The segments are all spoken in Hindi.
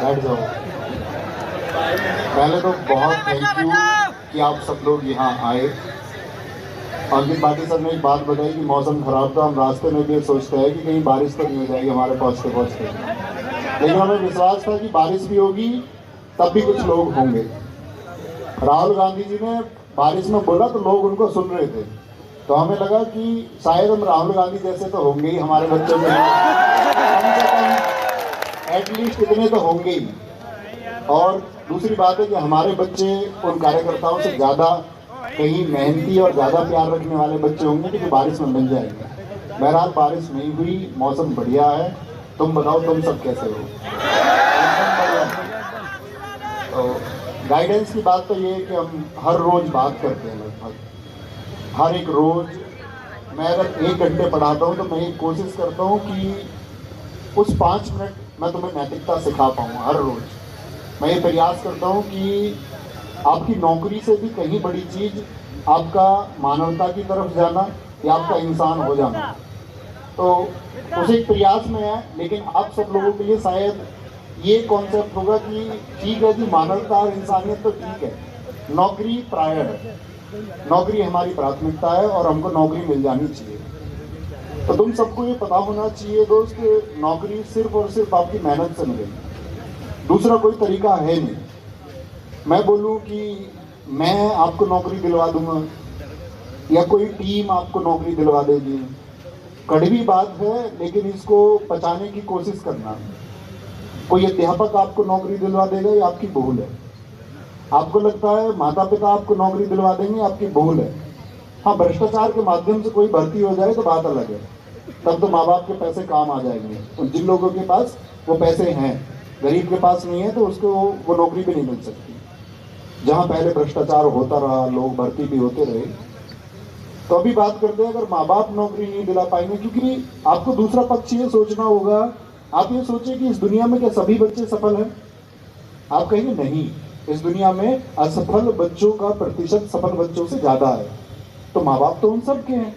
बैठ जाओ। पहले तो बहुत थैंक यू कि आप सब लोग यहाँ आए। अंकित भाटी सर ने एक बात बताई कि मौसम खराब था, हम रास्ते में भी ये सोचते हैं कि कहीं बारिश तो नहीं हो जाएगी हमारे पहुँचते पहुँचते, लेकिन हमें विश्वास था कि बारिश भी होगी, तब भी कुछ लोग होंगे। राहुल गांधी जी ने बारिश में बोला तो लोग उनको सुन रहे थे, तो हमें लगा कि शायद हम राहुल गांधी जैसे तो होंगे ही हमारे बच्चों के, कम से कम एटलीस्ट इतने तो होंगे ही। और दूसरी बात है कि हमारे बच्चे उन कार्यकर्ताओं से ज़्यादा कहीं मेहनती और ज़्यादा प्यार रखने वाले बच्चे होंगे जो बारिश में मिल जाएंगे। बहरहाल बारिश नहीं हुई, मौसम बढ़िया है। तुम बताओ तुम सब कैसे हो? तो गाइडेंस की बात तो ये है कि हम हर रोज़ बात करते हैं, लगभग हर एक रोज़। मैं अगर 1 घंटे पढ़ाता हूँ तो मैं ये कोशिश करता हूँ कि उस 5 मिनट मैं तुम्हें नैतिकता सिखा पाऊँ। हर रोज़ मैं ये प्रयास करता हूँ कि आपकी नौकरी से भी कहीं बड़ी चीज़ आपका मानवता की तरफ जाना या आपका इंसान हो जाना। तो उस एक प्रयास में है, लेकिन आप सब लोगों के लिए शायद ये कॉन्सेप्ट होगा कि ठीक है जी, मानवता और इंसानियत तो ठीक है, नौकरी प्रायर है, नौकरी हमारी प्राथमिकता है और हमको नौकरी मिल जानी चाहिए। तो तुम सबको ये पता होना चाहिए दोस्त, नौकरी सिर्फ और सिर्फ आपकी मेहनत से मिलेगी, दूसरा कोई तरीका है नहीं। मैं बोलूं कि मैं आपको नौकरी दिलवा दूंगा या कोई टीम आपको नौकरी दिलवा देगी, कड़वी बात है, लेकिन इसको पचाने की कोशिश करना। कोई अध्यापक आपको नौकरी दिलवा देगा ये आपकी भूल है। आपको लगता है माता पिता आपको नौकरी दिलवा देंगे, आपकी भूल है। हाँ, भ्रष्टाचार के माध्यम से कोई भर्ती हो जाए तो बात अलग है, तब तो माँ बाप के पैसे काम आ जाएंगे। और जिन लोगों के पास वो पैसे हैं, गरीब के पास नहीं है, तो उसको वो नौकरी भी नहीं मिल सकती। जहाँ पहले भ्रष्टाचार होता रहा, लोग भर्ती भी होते रहे। तो अभी बात करते हैं, अगर माँ बाप नौकरी नहीं दिला पाएंगे, क्योंकि आपको दूसरा पक्ष ये सोचना होगा। आप ये सोचिए कि इस दुनिया में क्या सभी बच्चे सफल हैं? आप कहेंगे नहीं, इस दुनिया में असफल बच्चों का प्रतिशत सफल बच्चों से ज्यादा है। तो माँ बाप तो उन सब के हैं,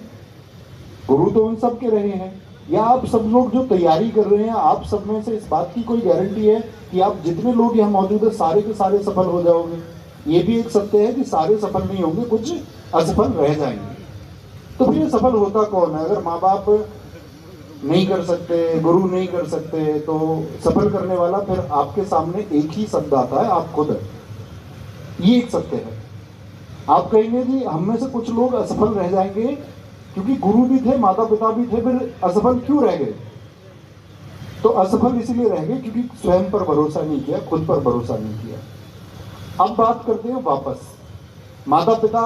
गुरु तो उन सब के रहे हैं, या आप सब लोग जो तैयारी कर रहे हैं, आप सब में से इस बात की कोई गारंटी है कि आप जितने लोग यहाँ मौजूद है सारे के सारे सफल हो जाओगे? ये भी एक सत्य है कि सारे सफल नहीं होंगे, कुछ असफल रह जाएंगे। तो फिर सफल होता कौन है? अगर माँ बाप नहीं कर सकते, गुरु नहीं कर सकते, तो सफल करने वाला फिर आपके सामने एक ही शब्द आता है, आप खुद है। ये एक सत्य है। आप कहेंगे कि हम में से कुछ लोग असफल रह जाएंगे क्योंकि गुरु भी थे, माता पिता भी थे, फिर असफल क्यों रह गए? तो असफल इसलिए रह गए क्योंकि स्वयं पर भरोसा नहीं किया, खुद पर भरोसा नहीं किया। अब बात करते हैं वापस, माता पिता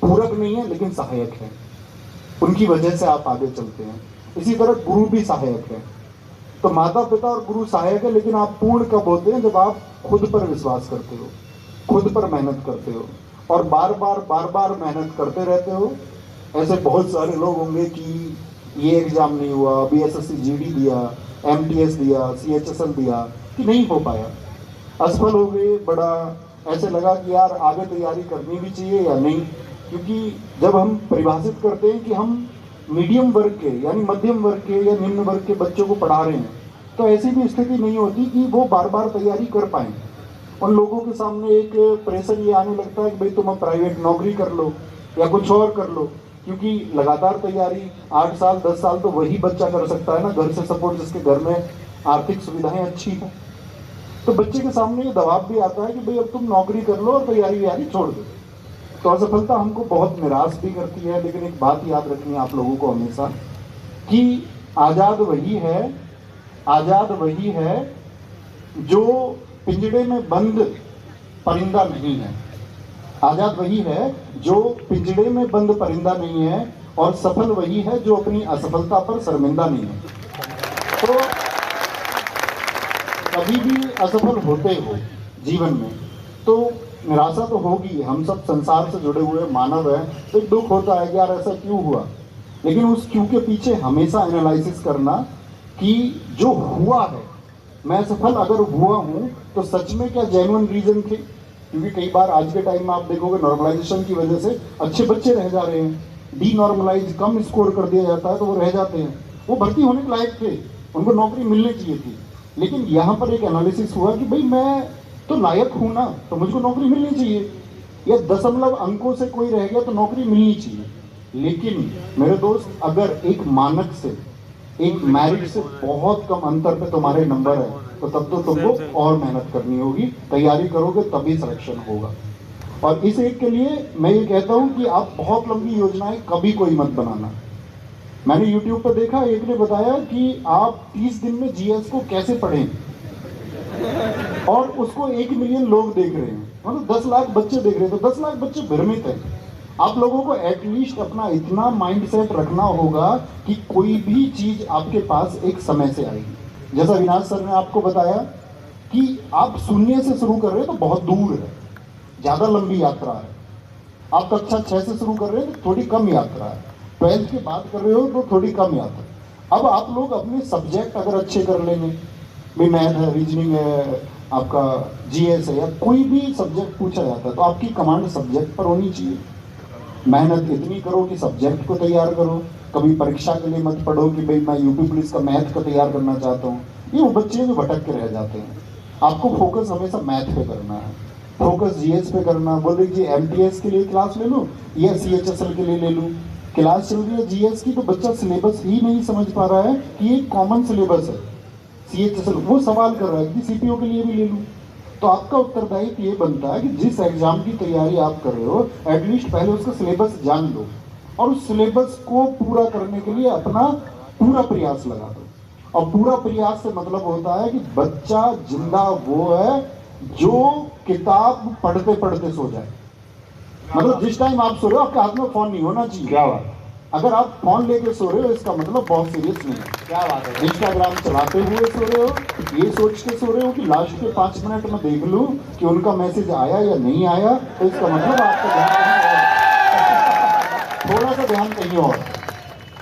पूरक नहीं है लेकिन सहायक है, उनकी वजह से आप आगे चलते हैं। इसी तरह गुरु भी सहायक है। तो माता पिता और गुरु सहायक है, लेकिन आप पूर्ण कब होते हैं? जब आप खुद पर विश्वास करते हो, खुद पर मेहनत करते हो और बार बार मेहनत करते रहते हो। ऐसे बहुत सारे लोग होंगे कि ये एग्जाम नहीं हुआ, बीएसएससी जीडी दिया, एमटीएस दिया, सीएचएसएल दिया, कि नहीं हो पाया, असफल हो गए। बड़ा ऐसे लगा कि यार आगे तैयारी करनी भी चाहिए या नहीं, क्योंकि जब हम परिभाषित करते हैं कि हम मीडियम वर्ग के यानी मध्यम वर्ग के या निम्न वर्ग के बच्चों को पढ़ा रहे हैं, तो ऐसी भी स्थिति नहीं होती कि वो बार बार तैयारी कर पाएँ। उन लोगों के सामने एक प्रेशर ये आने लगता है कि भाई तुम अब प्राइवेट नौकरी कर लो या कुछ और कर लो, क्योंकि लगातार तैयारी 8 साल 10 साल तो वही बच्चा कर सकता है ना, घर से सपोर्ट, जिसके घर में आर्थिक सुविधाएं अच्छी हैं। तो बच्चे के सामने ये दबाव भी आता है कि भाई अब तुम नौकरी कर लो और तैयारी छोड़ दो। तो असफलता हमको बहुत निराश भी करती है, लेकिन एक बात याद रखनी है आप लोगों को हमेशा कि आज़ाद वही है जो पिंजड़े में बंद परिंदा नहीं है। आज़ाद वही है जो पिंजड़े में बंद परिंदा नहीं है, और सफल वही है जो अपनी असफलता पर शर्मिंदा नहीं है। तो कभी भी असफल होते हो जीवन में तो निराशा तो होगी, हम सब संसार से जुड़े हुए मानव हैं, तो दुख होता है कि यार ऐसा क्यों हुआ। लेकिन उस क्यों के पीछे हमेशा एनालिसिस करना कि जो हुआ है, मैं सफल अगर हुआ हूं तो सच में क्या जेन्युइन रीजन थे? क्योंकि कई बार आज के टाइम में आप देखोगे नॉर्मलाइजेशन की वजह से अच्छे बच्चे रह जा रहे हैं, डीनॉर्मलाइज कम स्कोर कर दिया जाता है तो वो रह जाते हैं। वो भर्ती होने के लायक थे, उनको नौकरी मिलनी चाहिए थी, लेकिन यहाँ पर एक एनालिसिस हुआ कि भाई मैं तो लायक हूँ ना, तो मुझको नौकरी मिलनी चाहिए, या दशमलव अंकों से कोई रह गया तो नौकरी मिलनी चाहिए। लेकिन मेरे दोस्त, अगर एक मानक से, एक मेरिट से बहुत कम अंतर पे तुम्हारे नंबर है, तो तब तो तुमको और मेहनत करनी होगी, तैयारी करोगे तभी सिलेक्शन होगा। और इस एक के लिए मैं ये कहता हूँ कि आप बहुत लंबी योजनाएं कभी कोई मत बनाना। मैंने YouTube पर देखा, एक ने बताया कि आप 30 दिन में जीएस को कैसे पढ़ें, और उसको 1 मिलियन लोग देख रहे हैं, मतलब 10 लाख बच्चे देख रहे हैं, तो 10 लाख बच्चे भ्रमित हैं। आप लोगों को एटलीस्ट अपना इतना माइंडसेट रखना होगा कि कोई भी चीज आपके पास एक समय से आएगी। जैसा विनाश सर ने आपको बताया कि आप शून्य से शुरू कर रहे हैं तो बहुत दूर है, ज्यादा लंबी यात्रा है। आप कक्षा 6 से शुरू कर रहे हैं तो थोड़ी कम यात्रा है, 12th के बाद कर रहे हो तो थोड़ी कम यात्रा। अब आप लोग अपने सब्जेक्ट अगर अच्छे कर लेंगे, भाई मैथ है, रीजनिंग है, आपका जीएस है, या कोई भी सब्जेक्ट पूछा जाता है, तो आपकी कमांड सब्जेक्ट पर होनी चाहिए। मेहनत इतनी करो कि सब्जेक्ट को तैयार करो। कभी परीक्षा के लिए मत पढ़ो कि भाई मैं यूपी पुलिस का मैथ को तैयार करना चाहता हूँ। ये वो बच्चे जो भटक के रह जाते हैं। आपको फोकस हमेशा मैथ पे करना है, फोकस जीएस पे करना। बोल रही एमटीएस के लिए क्लास ले लूँ या सीएचएसएल के लिए ले लूँ, क्लास चल रही है जीएस की, तो बच्चा सिलेबस ही नहीं समझ पा रहा है कि ये कॉमन सिलेबस है। सीएचएसएल वो सवाल कर रहा है कि सीपीओ के लिए भी ले लूँ। तो आपका उत्तरदायित्व ये बनता है कि जिस एग्जाम की तैयारी आप कर रहे हो, एटलीस्ट पहले उसका सिलेबस जान लो और उस सिलेबस को पूरा करने के लिए अपना पूरा प्रयास लगा दो। और पूरा प्रयास से मतलब होता है कि बच्चा जिंदा वो है जो किताब पढ़ते पढ़ते सो जाए। मतलब जिस टाइम आप सो रहे हो आपके हाथ में फोन नहीं होना चाहिए। क्या बात, अगर आप फोन लेके सो रहे हो इसका मतलब बहुत सीरियस नहीं है। क्या बात है। इंस्टाग्राम चलाते हुए सो रहे हो, ये सोच के सो रहे हो कि लास्ट के 5 मिनट में देख लूं कि उनका मैसेज आया या नहीं आया, तो इसका मतलब आपका ध्यान थोड़ा सा ध्यान कहीं और।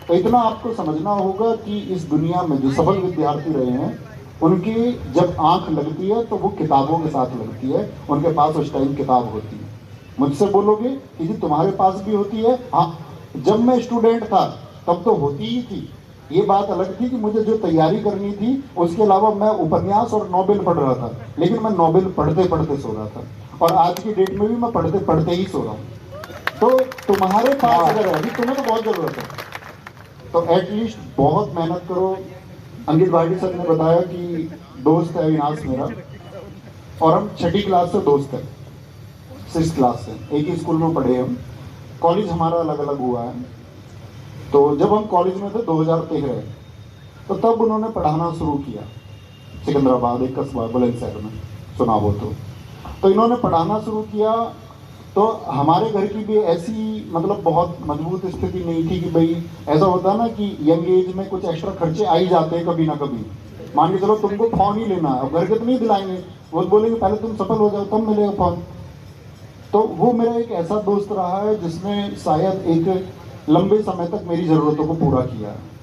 तो इतना आपको समझना होगा कि इस दुनिया में जो सफल विद्यार्थी रहे हैं, उनकी जब आंख लगती है तो वो किताबों के साथ लगती है, उनके पास उस टाइम किताब होती है। मुझसे बोलोगे कि जी तुम्हारे पास भी होती है? हाँ, जब मैं स्टूडेंट था तब तो होती ही थी। ये बात अलग थी कि मुझे जो तैयारी करनी थी उसके अलावा मैं उपन्यास और नोबेल पढ़ रहा था, लेकिन मैं नोबेल पढ़ते पढ़ते सो रहा था, और आज की डेट में भी मैं पढ़ते पढ़ते ही सो रहा हूँ। तो तुम्हारे पास अगर अभी तुम्हें तो बहुत जरूरत है, तो एटलीस्ट बहुत मेहनत करो। अंकित भाटी सर ने बताया कि दोस्त है विनाश मेरा, और हम 6ठी क्लास से दोस्त है, 6th क्लास से एक ही स्कूल में पढ़े हम। कॉलेज हमारा अलग अलग हुआ है। तो जब हम कॉलेज में थे 2013, तो तब उन्होंने पढ़ाना शुरू किया सिकंदराबाद, एक कस्बा बुलंदशहर में, सुना हो तो इन्होंने पढ़ाना शुरू किया। तो हमारे घर की भी ऐसी मतलब बहुत मजबूत स्थिति नहीं थी कि भाई ऐसा होता है ना कि यंग एज में कुछ एक्स्ट्रा खर्चे आ ही जाते हैं कभी ना कभी। मान के चलो तुमको फोन ही लेना है, अब घर के तो नहीं दिलाएंगे, वो बोलेंगे पहले तुम सफल हो जाओ तब मिलेगा फोन। तो वो मेरा एक ऐसा दोस्त रहा है जिसने शायद एक लंबे समय तक मेरी ज़रूरतों को पूरा किया है।